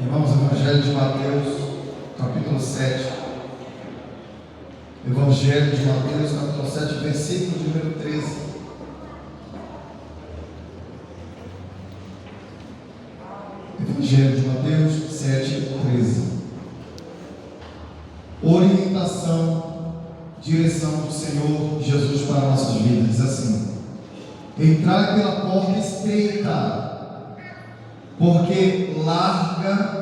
Irmãos, Evangelho de Mateus, capítulo 7. Evangelho de Mateus, capítulo 7, versículo de número 13. Evangelho de Mateus 7, 13. Orientação, direção do Senhor Jesus para nossas vidas. Diz assim: entrai pela porta estreita, porque larga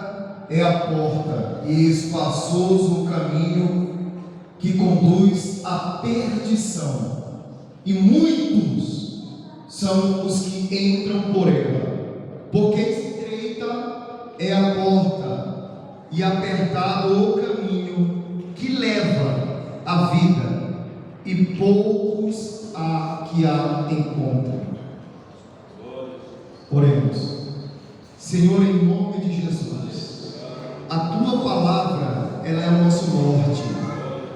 é a porta e espaçoso o caminho que conduz à perdição, e muitos são os que entram por ela. Porque estreita é a porta e apertado o caminho que leva à vida, e poucos há que a encontram. Oremos. Senhor, em nome de Jesus, a Tua palavra, ela é o nosso norte,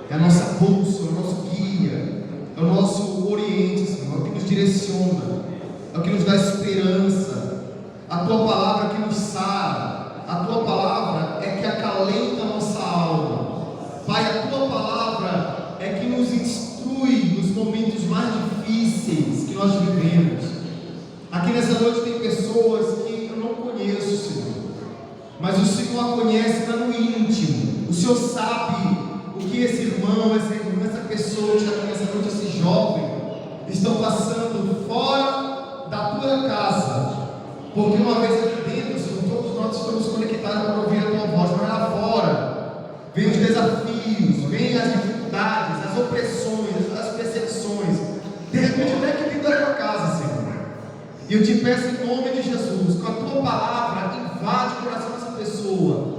é a nossa bússola, é o nosso guia, é o nosso oriente, Senhor, é o que nos direciona, é o que nos dá esperança. A Tua palavra que nos sara, a Tua palavra é que acalenta a nossa alma. Pai, a Tua palavra é que nos instrui nos momentos mais difíceis que nós vivemos. Aqui nessa noite tem pessoas que eu não conheço, Senhor, mas o Senhor a conhece lá no íntimo. O Senhor sabe o que esse irmão, essa irmã, essa pessoa que está aqui nessa noite, esse jovem, estão passando fora da Tua casa. Porque uma vez aqui dentro, Senhor, todos nós estamos conectados para ouvir a Tua voz, mas lá fora vem os desafios, vem as dificuldades, as opressões, as perseguições, de repente até aqui dentro da Tua casa, Senhor. E eu te peço em nome de Jesus, com a Tua palavra, invade o coração dessa pessoa.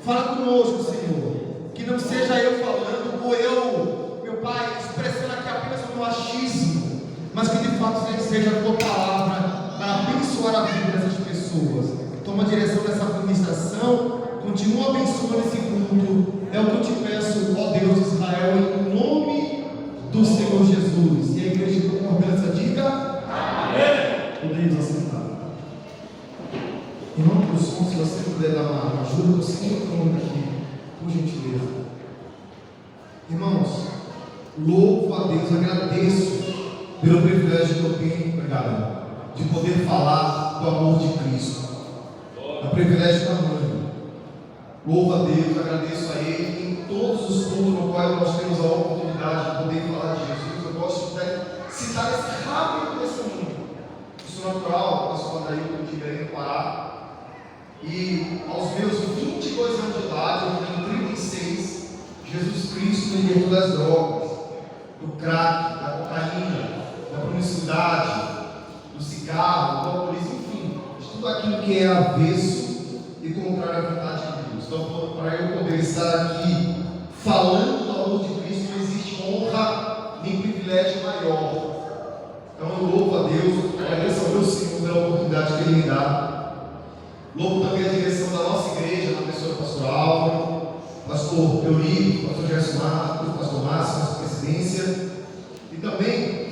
Fala conosco, Senhor, que não seja eu falando, ou eu, meu Pai, expressando aqui apenas o meu achismo, mas que de fato seja a Tua palavra para abençoar a vida dessas pessoas. Toma a direção dessa administração, continua abençoando esse culto. É o que eu te peço, ó Deus de Israel, em nome do Senhor Jesus. E a igreja de concordância diga amém. Podemos assentar. Em nome do som, se você puder dar uma ajuda, você entra aqui, por gentileza. Irmãos, louvo a Deus, agradeço pelo privilégio que eu tenho, obrigado, de poder falar do amor de Cristo. É o privilégio da mãe. Louvo a Deus, agradeço a Ele em todos os cultos no qual nós temos a oportunidade de poder falar de Jesus. Eu gosto de citar esse rápido testemunho. Isso é natural, eu sou André, eu tive aí no Pará. E aos meus 22 anos de idade, eu tenho 36, Jesus Cristo me libertou das drogas, do crack, da cocaína, da promiscuidade, do cigarro, do alcoolismo, enfim, de tudo aquilo que é avesso e contrário à vontade de Deus. Então, para eu poder estar aqui falando do amor de Cristo, não existe honra nem privilégio maior. Então eu louvo a Deus, agradeço ao meu Senhor pela oportunidade que Ele me dá. Louvo também a direção da nossa igreja, na pessoa do pastor Álvaro, pastor Eurico, pastor Gerson Marcos, pastor Márcio, nossa presidência, e também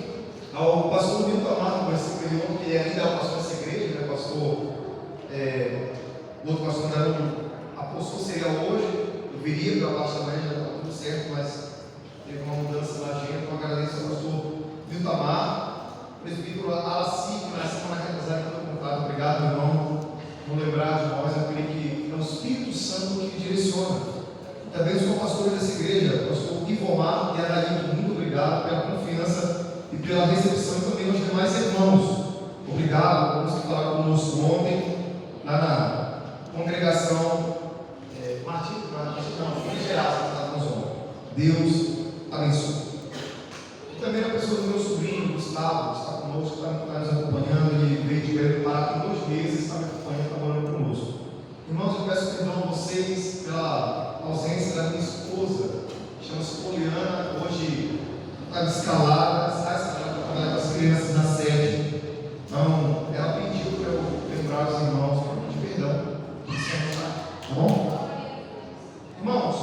ao pastor Milton Marcos, que ele ainda é o pastor dessa igreja, né? O outro pastor não era o apóstolo, seria hoje, eu viria para a parte da manhã, já está tudo certo, mas teve uma mudança na agenda. Então agradeço ao pastor Milton Marcos, presbítero Alaci, que na semana retrasada que foi contado. Obrigado, meu irmão. Não lembrar de nós, eu creio que é o Espírito Santo que direciona. Também os co-pastores dessa igreja, pastor Ivomar e Adalino, muito obrigado pela confiança e pela recepção, e também aos demais irmãos. Obrigado por você falar conosco ontem, lá na congregação Martins, em geral, que está com Deus abençoe. E também a pessoa do meu sobrinho, Gustavo, que está conosco, está nos acompanhando. Ele veio de Belém do Pará tem 2 meses, está me acompanhando, está morando conosco. Irmãos, eu peço perdão a vocês pela ausência da minha esposa, chama-se Poliana, hoje está escalada, está escalada para trabalhar com as crianças na sede. Então, ela pediu para eu lembrar os irmãos, para pedir perdão. Tá bom? Irmãos,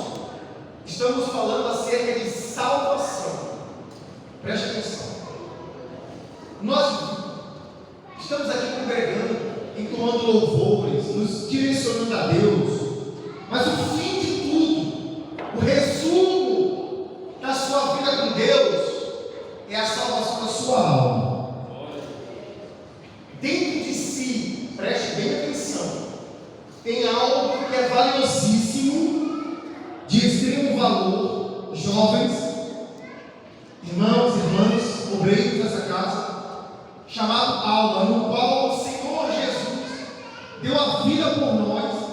estamos falando acerca de salvação. Preste atenção. Nós estamos aqui congregando, entoando louvores, nos direcionando a para Deus, mas o fim de tudo, o resumo da sua vida com Deus, é a salvação da sua alma. Dentro de si, preste bem atenção, tem algo que é valiosíssimo, de extremo valor, jovens, irmãos, irmãs, obreiros dessa casa, chamado alma, no qual o Senhor Jesus deu a vida por nós.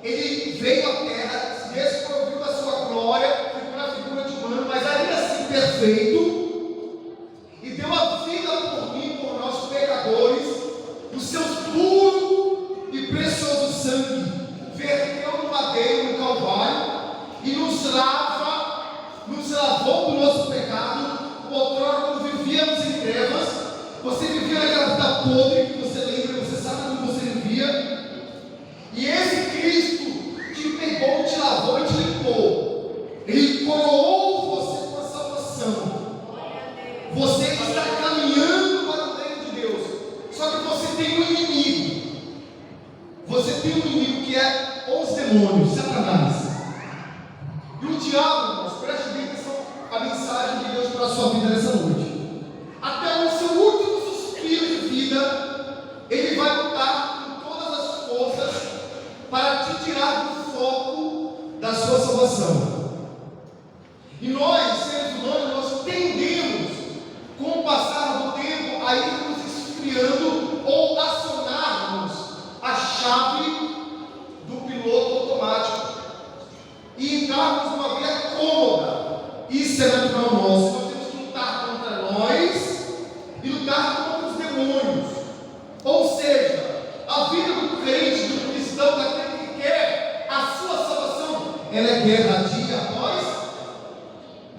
Ele veio à terra, se desproviu da sua glória, ficou na figura de humano, mas ainda assim perfeito, e deu a vida por mim, por nós pecadores. O seu puro e precioso sangue verteu no madeiro, no Calvário, e nos lavou do nosso pecado. Outrora, quando vivíamos em trevas, você vivia naquela vida podre que você lembra, você sabe como você vivia, e esse Cristo te pegou, te lavou e te limpou. Ele coroou você com a salvação. Você está caminhando para o reino de Deus, só que você tem um inimigo. Você tem um inimigo que é os demônios, Satanás. E o diabo, irmãos, preste bem atenção à mensagem de Deus para a sua vida nessa noite. Até o seu último suspiro de vida, ele vai lutar com todas as forças para te tirar do foco da sua salvação. E nós, seres humanos, nós tendemos, com o passar do tempo, a irmos esfriando ou acionarmos a chave do piloto automático e entrarmos numa vida cômoda. Isso é natural nosso. Nós temos que lutar contra nós e lutar contra os demônios. Ou seja, a vida do crente, do cristão, daquele que quer a sua salvação, ela é guerra dia após.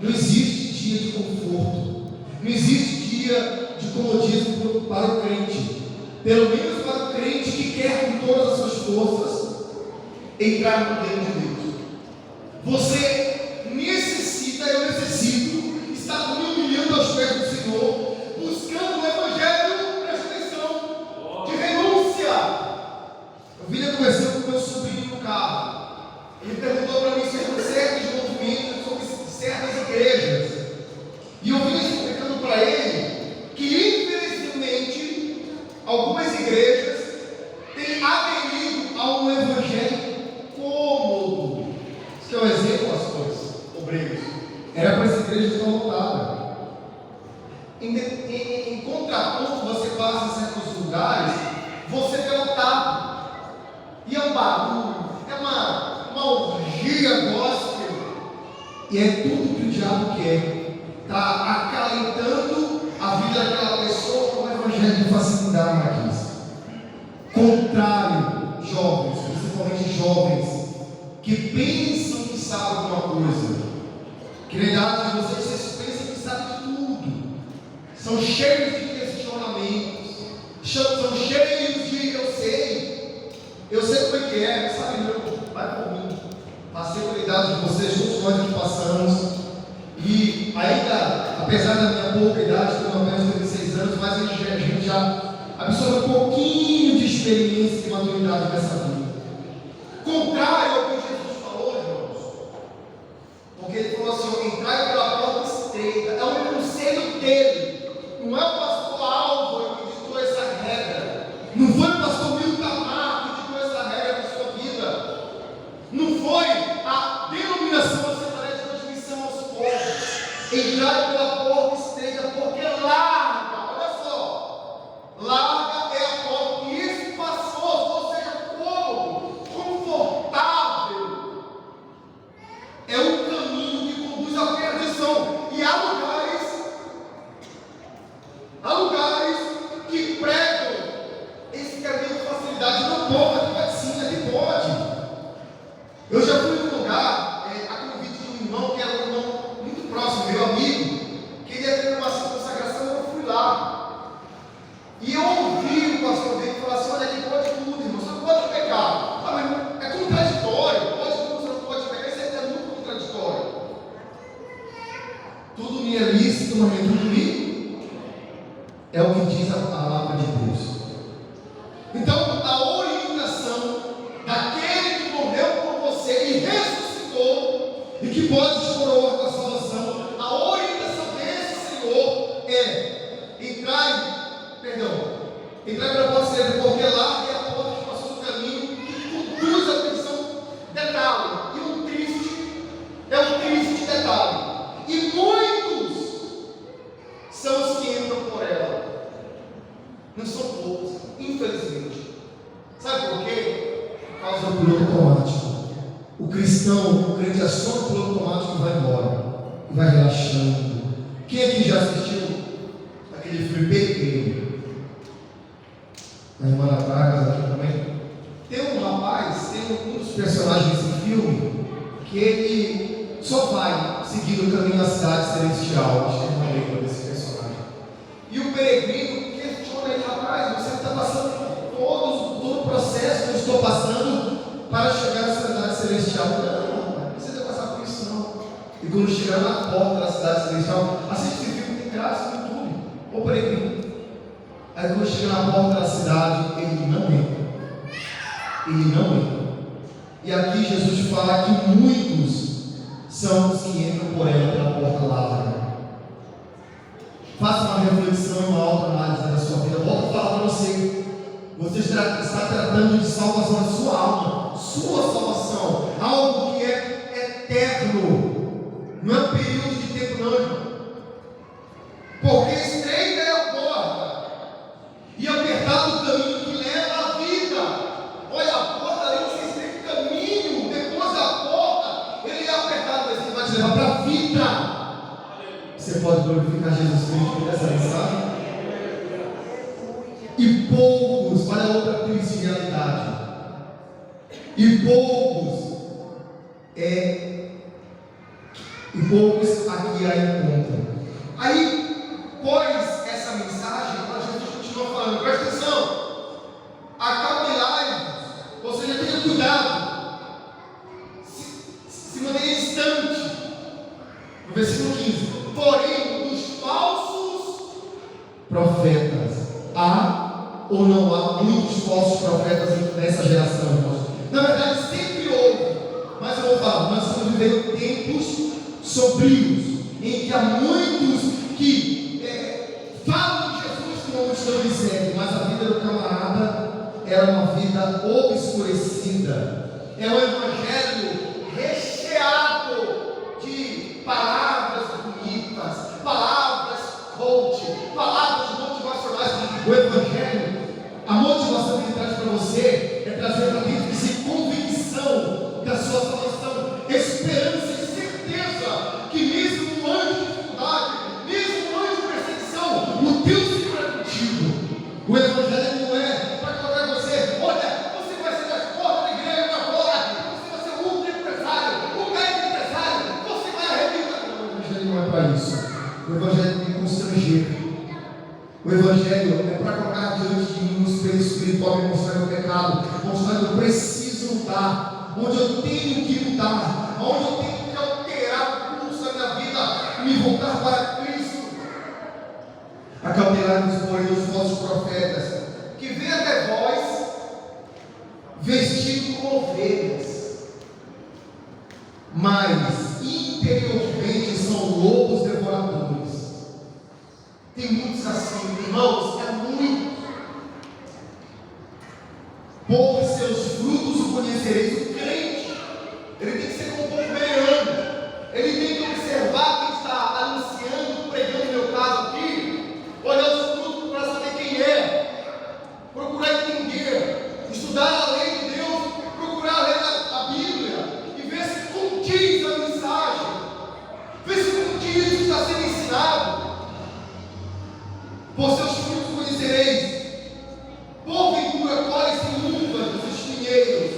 Não existe dia de conforto, não existe dia de comodismo para o crente, pelo menos para o crente que quer com todas as suas forças entrar no reino de Deus. Você necessita, eu necessito estar me humilhando aos pés do Senhor, buscando o Evangelho, presta atenção, de renúncia. Eu vinha conversando com meu sobrinho no carro. Ele perguntou para mim sobre certos movimentos, sobre certas igrejas. E eu vinha explicando para ele que, infelizmente, algumas igrejas têm aderido a um evangelho cômodo. Isso que é um exemplo, pastores, obreiros. Era para essa igreja estar lotada. Em contraponto, você passa em certos lugares, você vê lotado. E é um barulho, é uma orgia gospel. E é tudo que o diabo quer. Está acalentando a vida daquela pessoa com o evangelho de facilidade na quis. Contrário, jovens, principalmente jovens, que pensam que sabem alguma coisa, que na idade de vocês pensam que sabem de tudo, são cheios de questionamentos, são cheios de eu sei como é que é, sabe, vai por mim. Passei pela idade de vocês, todos nós que passamos, e ainda, apesar da minha pouca idade, tenho apenas 36 anos, mas a gente já absorve um pouquinho de experiência e maturidade nessa vida. Contrário ao que Jesus falou, irmãos, porque ele falou assim: entrai pela porta estreita, é um conselho dele, não é o pastor Álvaro que ditou essa regra, não foi o pastor Milton Camargo que ditou essa regra na sua vida, não foi a denominação da Secretaria de Transmissão aos povos. Entrai pela porta estreita, porque larga, olha só, larga é a porta e espaçoso, ou seja, cômodo. que pode te coroar com a salvação. A orientação desse Senhor é: entrai para a porta estreita, porque lá é a porta que passou no caminho que conduz a atenção. Detalhe, e um triste detalhe, e muitos são os que entram por ela, não são poucos, infelizmente. Sabe por quê? Por causa do piloto automático. O cristão, o crente, é só o piloto automático que vai embora e vai relaxando. Quem aqui já assistiu aquele filme Pequeno? A irmã da Praga aqui também. Tem um rapaz, tem um dos personagens desse filme, que ele só vai seguindo o caminho da cidade celestial. Acho que é uma lembra desse personagem. E o peregrino questiona ele: rapaz, você está passando todo o processo que eu estou passando para chegar à cidade celestial. Não precisa passar por isso não. E quando chegar na porta da cidade celestial, assiste esse filme, tem graça no YouTube. O peregrino. Aí quando chega na porta da cidade, ele não entra. E aqui Jesus fala que muitos são os que entram por ela pela porta larga. Faça uma reflexão e uma autoanálise da sua vida. Volto a falar para você. Você está tratando de salvação da sua alma, sua salvação, algo que é eterno. Não é um período de tempo, não, irmão. Porque estreita é a porta e apertado o caminho que leva à vida. Olha, a porta, além de ser estreito o caminho, depois da porta, ele é apertado, mas ele vai te levar para a vida. Você pode glorificar Jesus Cristo nessa mensagem? E poucos, olha a outra triste realidade. E poucos aqui a encontram. Aí, após essa mensagem, a gente continua falando, presta atenção. Acautelai-vos, ou seja, tenha cuidado, se mantenha distante. No versículo 15: porém, dos falsos profetas, há ou não há muitos falsos profetas nessa geração, irmãos? Na verdade, sempre houve, mas eu vou falar, nós estamos vivendo tempos sombrios, em que há muitos que falam de Jesus como estão dizendo, mas a vida do camarada era uma vida obscurecida, é um evangelho recheado de palavras bonitas, palavras coach, palavras motivacionais. O evangelho, a motivação que ele traz para você é trazer para dentro de si convicção da sua salvação, esperança e certeza que mesmo no ano de dificuldade, mesmo no ano de perseguição, o Deus Senhor é contigo. O evangelho não é para colocar você: olha, você vai ser das portas da igreja para fora, você vai ser o último empresário, o mega empresário, você vai arrebentar. Não, o evangelho não é para isso. O evangelho tem que constranger. O evangelho é para colocar diante de mim um espelho espiritual, me mostrar meu pecado, mostrar que eu preciso lutar, onde eu tenho que lutar, onde eu tenho que alterar o curso da minha vida e me voltar para Cristo. Acautelai-vos, porém, os falsos profetas, que vêm até vós vestidos como ovelhas, mas interiormente são lobos devoradores. Tem muitos assim, irmãos, é muito. Por seus frutos o conhecereis. O crente, ele tem que ser como um povo bereano. Ele tem que observar quem está anunciando, pregando no meu caso aqui, olhar os frutos para saber quem é, procurar entender, estudar a lei de Deus, procurar ler a Bíblia e ver se condiz a mensagem, ver se condiz o que está sendo ensinado. Por seus frutos conhecereis. Porventura colhem-se uvas dos espinheiros,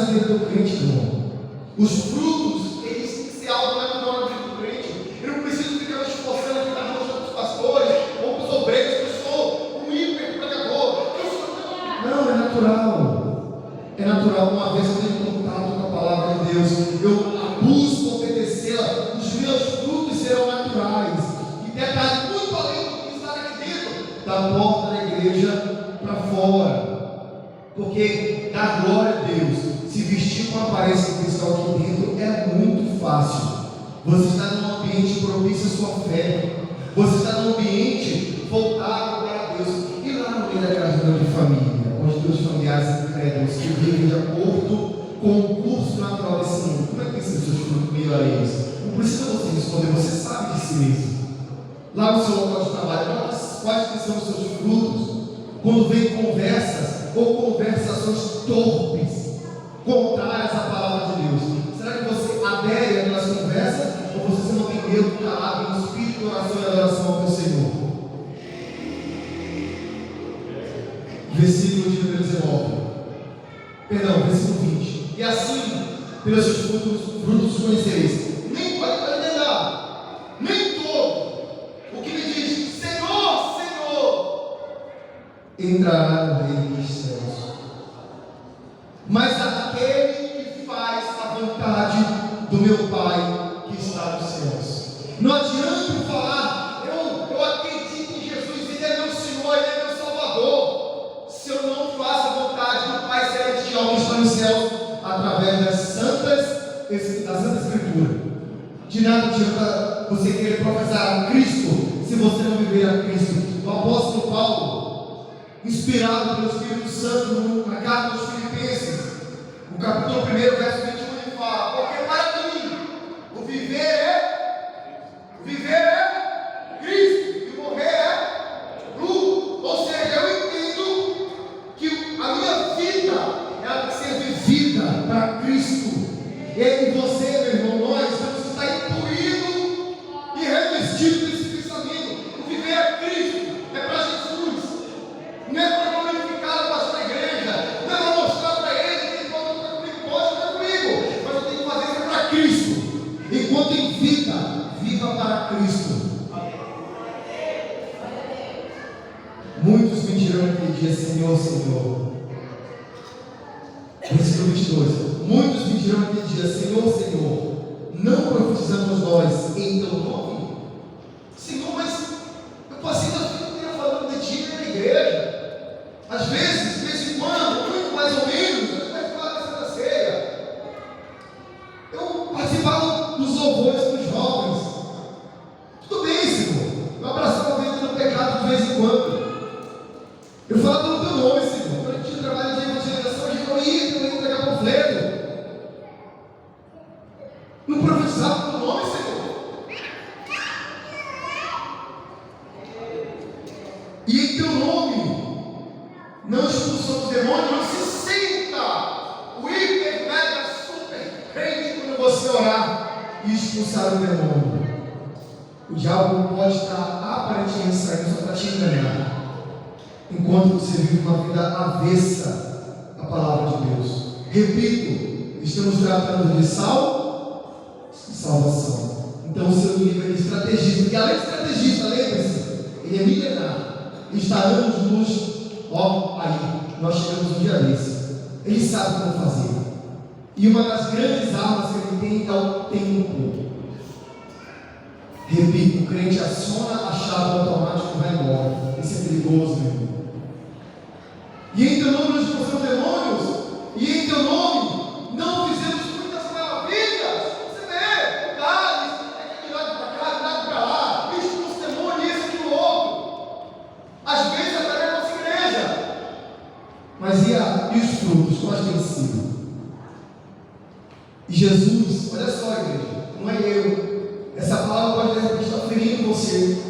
na vida do crente, irmão. Os frutos, eles têm que ser algo natural na vida do crente. Eu não preciso ficar me esforçando aqui na rocha dos pastores, ou dos obreiros, que eu sou um hiper pregador. Não, é natural. É natural. Uma vez eu tenho contato com a palavra de Deus, eu busco obedecê-la, os meus frutos serão naturais. E detalhe muito além do que está aqui dentro, da porta da igreja para fora. Porque dá glória a Deus, se vestir com a aparência cristã aqui dentro é muito fácil. Você está num ambiente propício à sua fé, você está num ambiente voltado para Deus. E lá no meio daquela reunião de família, onde tem os familiares incrédulos que vivem de acordo com o curso natural desse mundo, como é que tem sido seus frutos meio a eles? Não precisa você responder, você sabe de si mesmo. Lá no seu local de trabalho, quais são os seus frutos? Quando vem conversas ou conversações torpes, contrárias à palavra de Deus, será que você adere àquelas conversas ou você se mantém medo, calado, no espírito de oração e adoração ao Senhor? Versículo de número 19, perdão, versículo 20. E assim, pelos seus frutos conhecereis. Nem pode negar, nem todo o que me diz Senhor, Senhor, entrará no reino dos céus, mas aquele que faz a vontade do meu Pai que está nos céus. Não adianta eu falar, eu acredito em Jesus, Ele é meu Senhor, Ele é meu Salvador, se eu não faço a vontade do Pai Celestial que está nos céus, através da Santa Escritura. De nada adianta você querer professar a Cristo, se você não viver a Cristo. O apóstolo Paulo, inspirado pelo Espírito Santo, na carta aos Filipenses, no capítulo 1, verso 21, ele fala: porque para mim o viver é Cristo e o morrer é lucro. Ou seja, eu entendo que a minha vida ela tem que ser vivida para Cristo. E você, meu irmão, nós temos que estar imbuídos e revestidos desse pensamento. O viver é Cristo, é para Jesus. Não é para glorificar o pastor da igreja, não é para mostrar para ele que ele pode estar comigo, pode estar comigo, mas eu tenho que fazer isso para Cristo. Enquanto em vida, viva para Cristo. Muitos me dirão naquele dia: Senhor, Senhor. Versículo 22. Muitos me dirão naquele dia: Senhor, Senhor, não profetizamos nós em teu nome? Senhor, mas eu passei da vida inteira falando de ti na igreja. Às vezes, de vez em quando, muito mais ou menos, eu vai falar da Santa Ceia. Eu participava dos louvores dos jovens. Tudo bem, Senhor. Eu abraçava a vida do pecado de vez em quando. Eu falava no teu nome, Senhor. Quando a gente trabalha de evangelização, a gente não ia entregar panfleto. Não profetizava no nome, Senhor. E em teu nome não expulsamos demônios, não se sinta o hiper, mega, super crente quando você orar e expulsar o demônio. O diabo pode estar aparentemente saindo só para te enganar, enquanto você vive uma vida avessa à palavra de Deus. Repito, estamos tratando de sal e salvação. Então o seu inimigo é estrategista, e além de estrategista, lembre-se, ele é milenar. Está anos-luz, aí, nós chegamos um dia desse. Ele sabe como fazer. E uma das grandes armas que ele tem é o tempo. Repito, o crente aciona a chave automática e vai embora. Isso é perigoso, meu irmão. E em teu nome nós expulsamos demônios, e em teu nome não fizemos muitas maravilhas. Você vê, o Gales, é que lado para cá, lado para lá, expulsa demônio, isso, aquilo, outro. Às vezes até na nossa igreja. Mas e os frutos? Quais têm sido? E Jesus, olha só, igreja, não é eu. Essa palavra pode de repente estar ferindo você.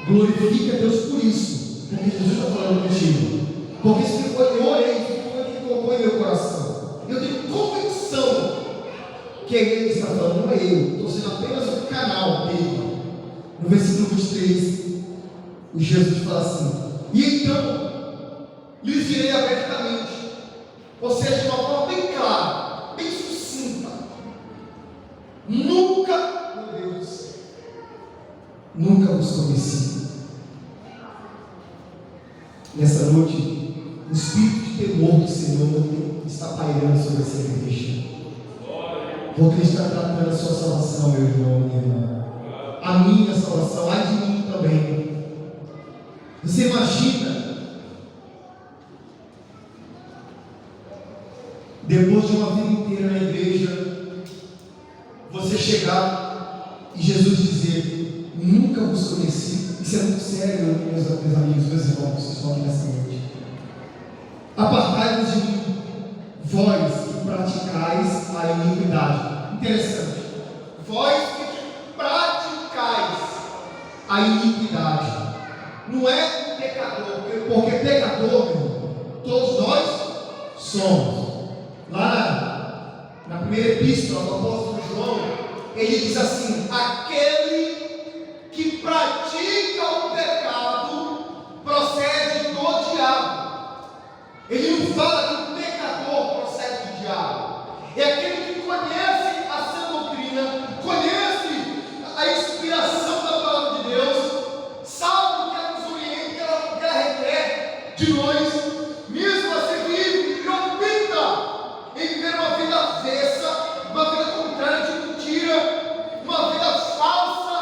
Glorifique a Deus por isso, porque Jesus está falando contigo. Porque isso que foi, eu orei, isso foi o que colocou em meu coração. Eu tenho convicção que é Ele que está falando, não é eu. Estou sendo apenas o canal dele. No versículo 23, o Jesus fala assim: e então lhes direi abertamente, ou seja, de uma forma bem clara, nunca vos conheci. Nessa noite, o espírito de temor do Senhor está pairando sobre essa igreja, porque Ele está tratando a sua salvação, meu irmão, minha irmã, a minha salvação, a de mim também. Você imagina, depois de uma vida inteira na igreja, você chegar e Jesus dizer: nunca vos conheci. Isso é muito sério, meus amigos, meus irmãos, que estão aqui nessa noite. Apartai-vos de mim, vós que praticais a iniquidade. Interessante. Vós que praticais a iniquidade. Não é pecador, porque pecador, meu irmão, todos nós somos. Lá na primeira epístola do apóstolo João, ele diz assim: aquele que pratica o pecado procede do diabo. Ele não fala que o pecador procede do diabo, é aquele que conhece a sã doutrina, conhece a inspiração da palavra de Deus, sabe o que ela nos orienta, o que ela requer de nós, mesmo assim vive e opta em viver uma vida avessa, uma vida contrária de mentira, uma vida falsa.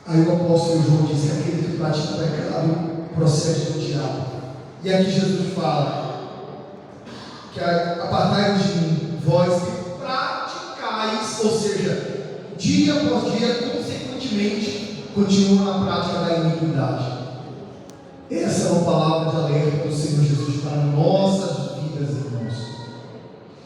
Aí o apóstolo João diz que aquele que pratica o pecado procede do diabo. E aqui Jesus fala que apartai-vos de mim, vós que praticais, ou seja, dia após dia, consequentemente, continuam na prática da iniquidade. Essa é uma palavra de alerta do Senhor Jesus para nossas vidas, irmãos.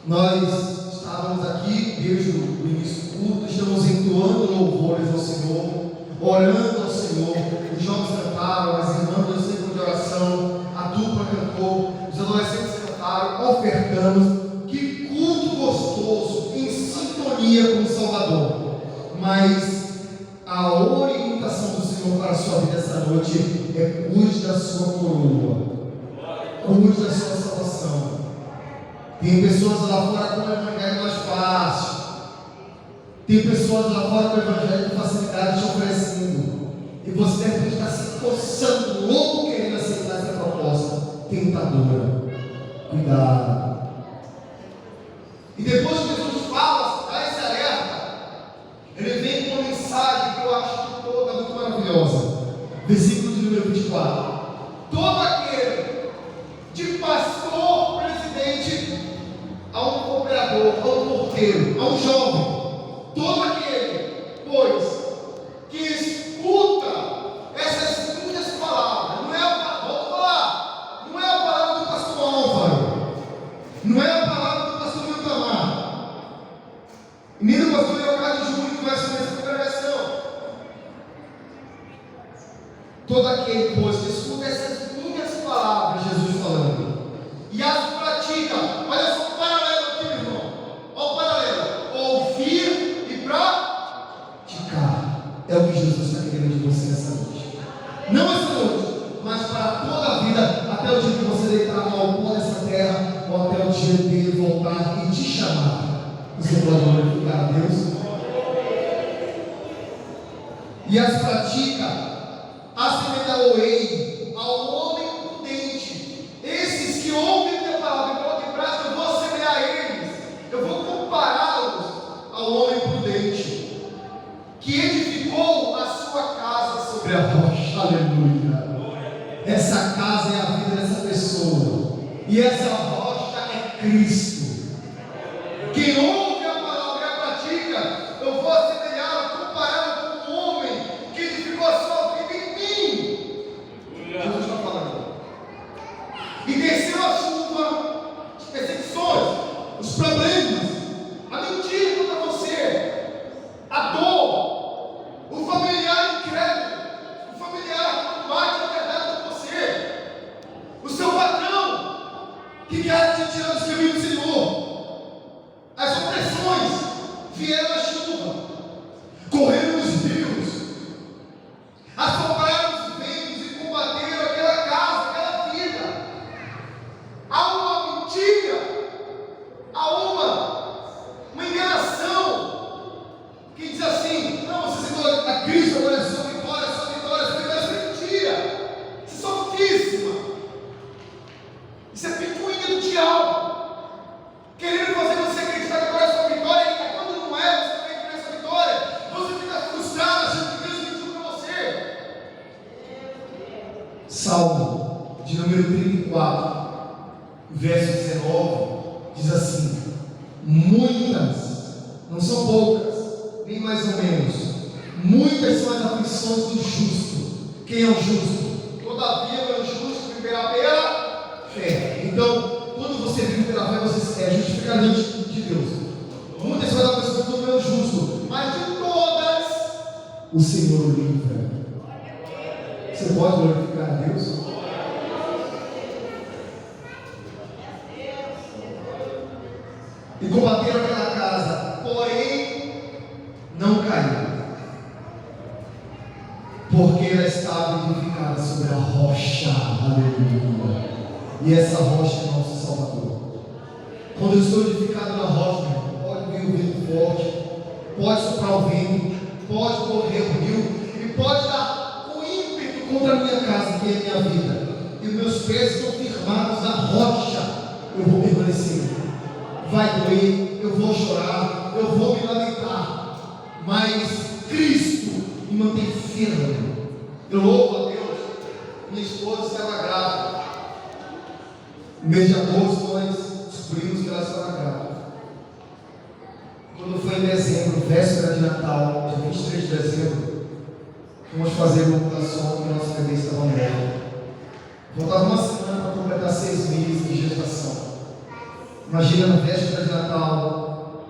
Nós estávamos aqui desde o início do culto, estamos entoando louvores ao Senhor, orando ao Senhor. Os jovens cantaram, as irmãs do círculo de oração, a dupla cantou, os adolescentes cantaram, ofertamos. Que culto gostoso, em sintonia com o Salvador. Mas a orientação do Senhor para a sua vida essa noite é: cuide da sua coroa, cuide da sua salvação. Tem pessoas lá fora com o evangelho mais fácil, tem pessoas lá fora com o evangelho com facilidade te oferecendo, e você deve estar se coçando, louco, querendo aceitar essa proposta tentadora. Cuidado. E depois que Jesus fala, dá esse alerta, ele vem com uma mensagem que eu acho toda muito maravilhosa. Versículo de número 24: todo aquele, de pastor, presidente, a um cooperador, a um porteiro, a um jovem, todo aquele, pois, que escuta essas minhas palavras, não é a palavra do pastor Álvaro, não é a palavra do pastor Miltamar, nem do pastor Leocádio Júnior, que vai assumir essa congregação. Todo aquele, pois, que escuta essas minhas palavras, Jesus falando, e as pratica. Olha só o paralelo aqui, meu irmão. Olha o paralelo: ouvir e praticar. É o que Jesus está querendo de você essa noite. Não essa noite, mas para toda a vida, até o dia que você deitar no pó dessa terra, ou até o dia dele voltar e te chamar. Você pode glorificar a Deus? E as pratica, assemelhá-lo-ei ao homem prudente. Esses que ouvem a minha palavra e colocam em prática, eu vou assemelhar a eles, eu vou compará-los ao homem prudente, que edificou a sua casa sobre a rocha. Aleluia. Essa casa é a vida dessa pessoa, e essa rocha é Cristo. Quem ouve a palavra e a pratica, eu vou assemelhá-lo, compará-lo com um homem que edificou a sua vida em mim. Jesus está falando. E desceu a chuva, as perseguições, os problemas, a mentira contra você, a dor, o familiar incrédulo, o familiar que bate a verdade com você, o seu patrão que quer te tirar do caminho do Senhor. As opressões vieram na chuva, correram os rios, assopraram os ventos e combateram aquela casa, aquela vida. Há uma mentira, há uma enganação que diz assim: não, você sentou aqui verso 19, diz assim: muitas, não são poucas, nem mais ou menos, muitas são as aflições do justo. Quem é o justo? Todavia o justo viverá pela fé. Então, quando você vive pela fé, você é justificado diante de Deus. Muitas são as aflições do meu justo, mas de todas o Senhor o livra. Você pode glorificar a Deus? E combateram aquela casa, porém não caiu, porque ela estava edificada sobre a rocha. Aleluia. E essa rocha é nosso Salvador. Quando eu estou edificado na rocha, pode vir o vento forte, pode soprar o vento, pode correr o rio e pode dar um ímpeto contra a minha casa, que é a minha vida, e os meus pés estão firmados na rocha. Eu vou permanecer. Vai doer, eu vou chorar, eu vou me lamentar, mas Cristo me mantém firme. Eu louvo a Deus. Minha esposa estava grávida. No mês de agosto nós descobrimos que ela estava grávida. Quando foi em dezembro, véspera de Natal, dia 23 de dezembro, fomos fazer uma ultrassom e nossa bebê estava morta. Faltava uma semana para completar 6 meses de gestação. Imagina, na véspera de Natal,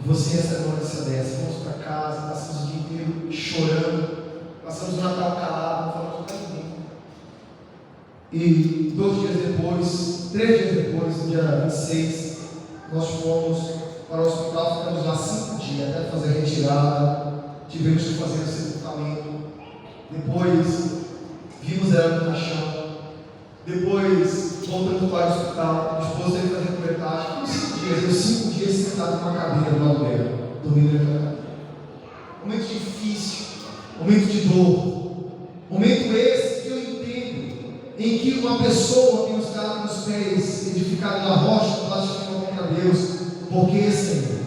você recebe uma notícia dessa. Vamos para casa, passamos o dia inteiro chorando, passamos o Natal calado, não falamos com ninguém. E 2 dias depois, 3 dias depois, no dia 26, nós fomos para o hospital, ficamos lá 5 dias até fazer a retirada, tivemos que fazer o sepultamento. Depois, vimos ela no caixão. Depois, voltamos para o hospital, minha esposa teve que fazer curetagem. Por 5 dias, eu 5 dias sentado numa cadeira do lado dela, dormindo naquela cadeira. Momento difícil, momento de dor, momento esse que eu entendo, em que uma pessoa tem os calos nos pés, edificado na rocha, blasfemando contra Deus, porque Senhor,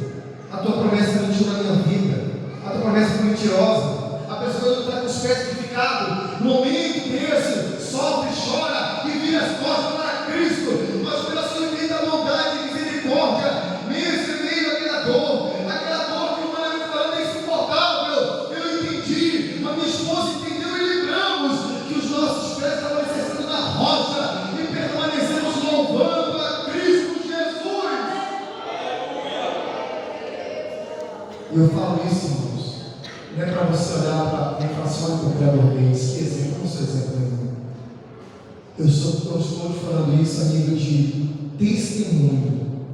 a tua promessa mentiu na minha vida, a tua promessa foi mentirosa. A pessoa que está com os pés edificados, no momento desse, sofre, chora e vira as costas para Cristo, mas pela sua infinita bondade e misericórdia, mesmo em meio àquela dor que humanamente falando é insuportável. Eu entendi, a minha esposa entendeu e lembramos que os nossos pés estavam alicerçados na rocha e permanecemos louvando a Cristo Jesus. E eu falo isso, irmãos, não é para você olhar para a inflação do Criador deles. Que exemplo, não sou exemplo nenhum. Eu estou te falando isso a nível de testemunho,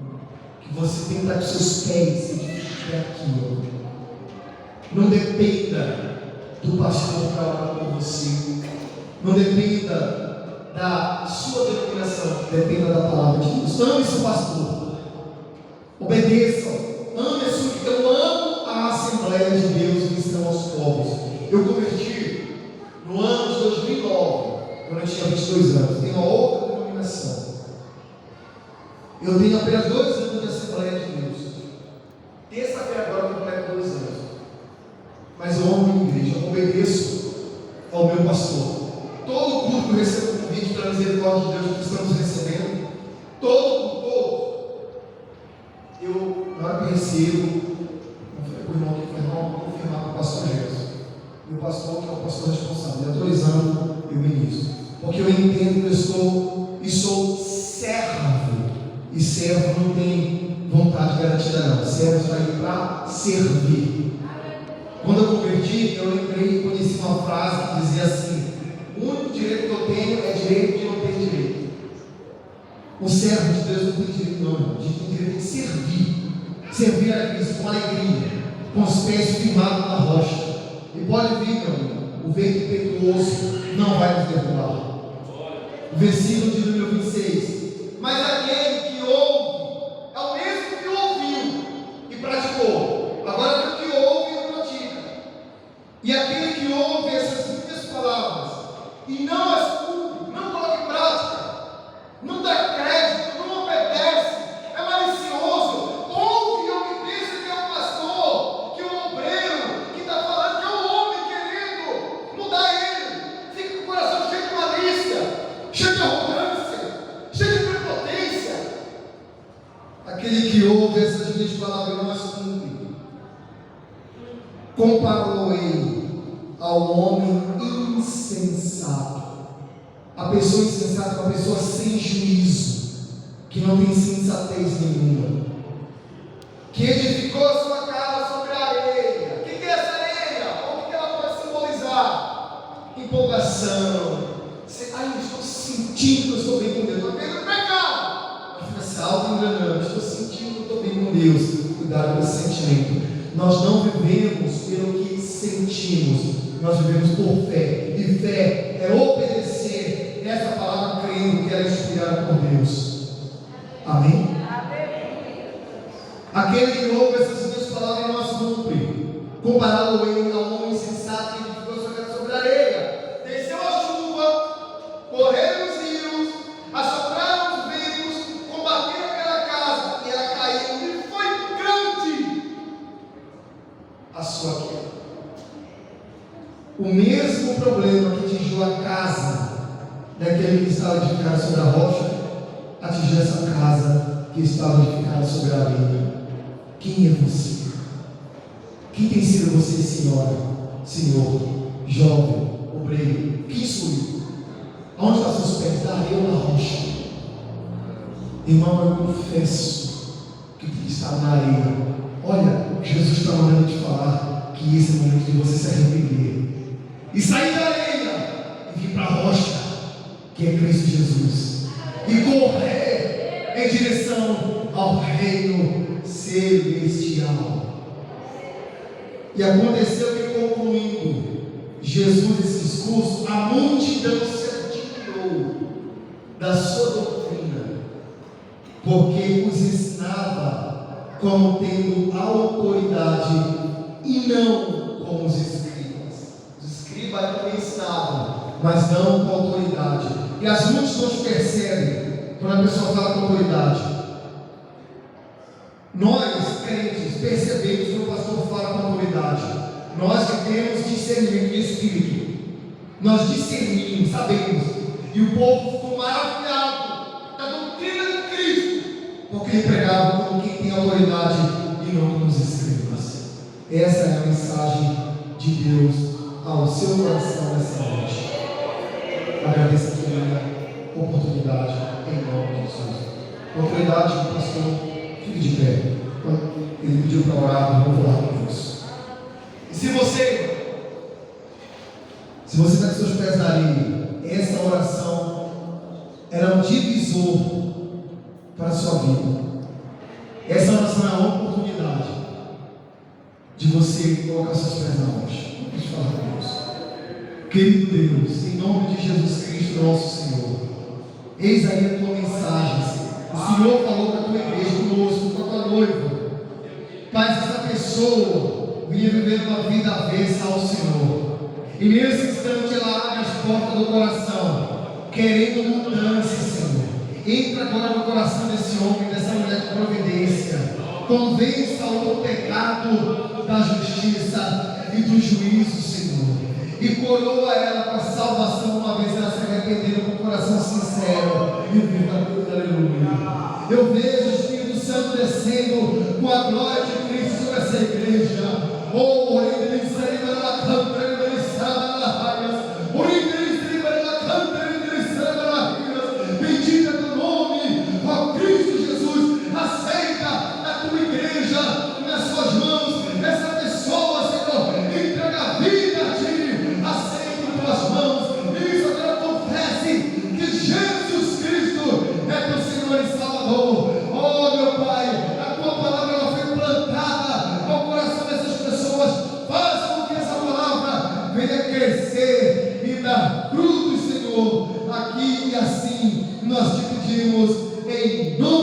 que você tem que estar com seus pés e aqui. Não dependa do pastor para orar por você, não dependa da sua denominação, dependa da palavra de Deus. Ame seu pastor, obedeçam, ame a sua. Eu amo a Assembleia de Deus Cristão aos Povos. Eu converti no ano de 2009. Quando eu tinha 22 anos, tenho uma outra denominação. Eu tenho apenas 2 anos de Assembleia de Deus. Terça-feira agora eu completo 2 anos. Mas eu amo a minha igreja, eu obedeço ao meu pastor. Todo culto que eu recebo convite pela misericórdia de Deus que estamos recebendo, todo, eu, na hora que eu recebo, eu falei para o irmão que foi irmão, vou confirmar para o pastor Jesus. Meu pastor, que é o pastor responsável, de autorizando eu ministro. Porque eu entendo que eu estou e sou servo. E servo não tem vontade garantida não. Servo está aí para servir. Quando eu converti, eu lembrei e conheci uma frase que dizia assim: o único direito que eu tenho é direito de não ter direito. O servo de Deus não tem direito não. A gente tem direito de servir. Servir a Cristo com alegria, com os pés firmados na rocha. E pode vir, meu amigo, o vento impetuoso não vai nos derrubar. Versículo de número 26. Mas aquele que ouve é o mesmo que ouviu e praticou. Agora, o que ouve e pratica. E aquele que ouve essas minhas palavras e não as cumpre, não coloca em prática, não dá crédito, não obedece, é malicioso, ouve e obedece que é o pastor, que é o obreiro, que está falando, que é o homem querendo mudar ele, fica com o coração cheio de malícia, cheio de arrogância, Aquele que ouve essas minhas palavras e não as cumpre, comparou-ei ao homem insensato. A pessoa insensata é uma pessoa sem juízo, que não tem sensatez nenhuma, que edificou a sua casa sobre a areia. O que é essa areia? O que ela pode simbolizar? Empolgação. Ai, eu estou sentindo que eu estou bem com Deus. Estou vendo o pecado. Mas fica se auto-enganando. Estou sentindo que eu estou bem com Deus. Cuidado com esse sentimento. Nós não vivemos pelo que sentimos, nós vivemos por fé. E fé é obedecer essa palavra crendo que ela é inspirada por Deus. Amém? Aquele que ouve essas minhas palavras e não as cumpre, compará-lo-ei ao homem insensato que edificou sua casa sobre a areia. Desceu a chuva, correram os rios, assopraram os ventos, combateram aquela casa, e ela caiu, e foi grande a sua queda. O mesmo problema que atingiu a casa daquele que estava edificado sobre a rocha, atingiu essa casa que estava edificada sobre a areia. Quem é você? Quem tem sido você, senhora, senhor, jovem, obreiro? Quem sou eu? Aonde estão seus pés? Na areia ou na rocha? Irmão, eu confesso que está na areia. Olha, Jesus está mandando te falar que esse é o momento de você se arrepender e sair da areia e vir para a rocha, que é Cristo Jesus, e correr em direção ao reino celestial. E aconteceu que, concluindo Jesus esse discurso, a multidão se admirou da sua doutrina, porque os ensinava como tendo autoridade e não como os escribas. Os escribas também ensinavam, mas não com autoridade. E as multidões percebem quando a pessoa fala com autoridade. Nós, crentes, percebemos que o pastor fala com autoridade. Nós que temos discernimento de espírito, nós discernimos, sabemos. E o povo ficou maravilhado da doutrina de Cristo, porque ele pregava como quem tem autoridade e não como os escribas. Essa é a mensagem de Deus ao seu coração nessa noite. Agradeço a tua oportunidade em nome de Jesus. Autoridade do pastor. Fique de pé. Ele pediu para orar, eu vou orar com isso. E se você está com seus pés na areia, essa oração era um divisor para a sua vida. Essa oração é uma oportunidade de você colocar seus pés na rocha. Deixa eu falar com Deus. Querido Deus, em nome de Jesus Cristo, nosso Senhor, eis aí a tua mensagem, Senhor. O Senhor falou para a tua igreja conosco, com a tua noiva. Pai, essa pessoa vinha viver uma vida avessa ao Senhor, e nesse instante ela abre as portas do coração, querendo mudança, Senhor. Entra agora no coração desse homem, dessa mulher de providência. Convença-o do pecado, da justiça e do juízo, Senhor. E coroa ela com a salvação, uma vez ela se arrependendo com o coração sincero e verdadeiro. Aleluia. Eu vejo o Espírito Santo descendo com a glória de Cristo sobre essa igreja. Oh, bendito é teu nome, ó Cristo Jesus. Aceita a tua igreja nas suas mãos. Essa pessoa, Senhor, entrega a vida a ti. Aceita em tuas mãos. Isso agora confesse que Jesus Cristo é teu Senhor e Salvador. Oh, meu Pai, a tua palavra ela foi plantada ao coração dessas pessoas. Faz com que essa palavra venha crescer e dar frutos, Senhor, aqui e assim nós te pedimos em nome